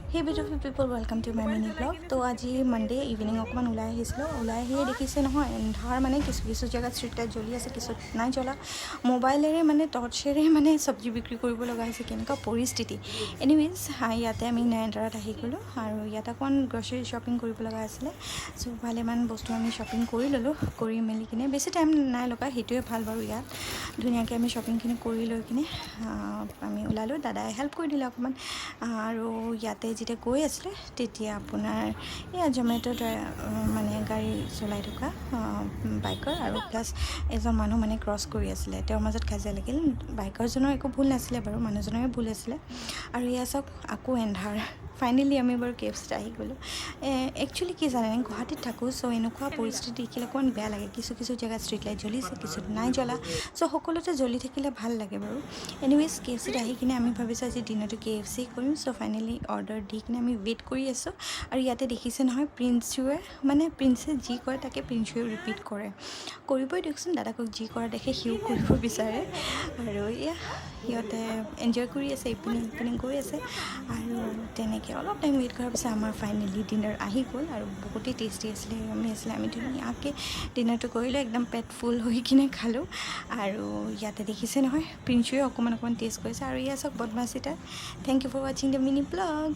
Hey beautiful people, welcome to my mini vlog. तो आज Monday evening অকমান ওলাই আহিছিলোঁ ওলাই আহিয়ে দেখিছে নহয় এন্ধাৰ মানে কিছু কিছু জেগাত ষ্ট্ৰীট লাইট জ্বলি আছে কিছু নাই জ্বলা মোবাইলেৰে মানে টৰ্চেৰে মানে চব্জি বিক্ৰী কৰিব লগা হৈছে কেনেকুৱা পৰিস্থিতি এনিৱেজ ইয়াতে আমি নয়নতাৰাত আহি গ'লোঁ আৰু ইয়াত অকণ গ্ৰচাৰী শ্বপিং কৰিব লগা আছিলে চ' ভালেমান বস্তু আমি শ্বপিং কৰি ল'লোঁ কৰি মেলি কিনে বেছি টাইম নাই লগা সেইটোৱে ভাল বাৰু ইয়াত ধুনীয়াকৈ আমি শ্বপিংখিনি কৰি লৈ কিনে আমি ওলালোঁ দাদাই হেল্প কৰি দিলে অকণমান আৰু ইয়াতে যেতিয়া গৈ আছিলে তেতিয়া আপোনাৰ এয়া জমেট'ৰ মানে গাড়ী চলাই থকা বাইকৰ আৰু প্লাছ এজন মানুহ মানে ক্ৰছ কৰি আছিলে তেওঁৰ মাজত কাজিয়া লাগিল বাইকাৰজনৰ একো ভুল নাছিলে বাৰু মানুহজনৰে ভুল আছিলে আৰু এয়া চাওক আকৌ এন্ধাৰ ফাইনেলি আমি বাৰু কেএফচিত আহি গ'লোঁ একচুৱেলি কি জানে গুৱাহাটীত থাকোঁ চ' এনেকুৱা পৰিস্থিতি দেখিলে অকণমান বেয়া লাগে কিছু কিছু জেগাত ষ্ট্ৰীট লাইট জ্বলিছে কিছু নাই জ্বলা চ' সকলোতে জ্বলি থাকিলে ভাল লাগে বাৰু এনিৱেজ কেএফচিত আহি কিনে আমি ভাবিছোঁ আজি দিনতো কেএফচি কৰিম চ' ফাইনেলি অৰ্ডাৰ দি কিনে আমি ৱেইট কৰি আছোঁ আৰু ইয়াতে দেখিছে নহয় প্ৰিন্সুৱে মানে প্ৰিন্সে যি কৰে তাকে প্ৰিন্সুৱে ৰিপিট কৰে কৰিবই দিয়কচোন দাদাকক যি কৰা দেখে সিও কৰিব বিচাৰে আৰু এয়া সিহঁতে এনজয় কৰি আছে ইপিনে গৈ আছে আৰু তেনেকৈ অলপ টাইম ৱেইট কৰাৰ পিছত আমাৰ ফাইনেলি ডিনাৰ আহি গ'ল আৰু বহুতেই টেষ্টি আছিলে আমি ধুনীয়াকৈ ডিনাৰটো কৰিলোঁ একদম পেট ফুল হৈ কিনে খালোঁ আৰু ইয়াতে দেখিছে নহয় প্ৰিন্সুৱে অকণমান টেষ্ট কৰিছে আৰু ইয়া চাওক বদমাছিটা থেংক ইউ ফৰ ৱাচিং দ্য মিনি ব্লগ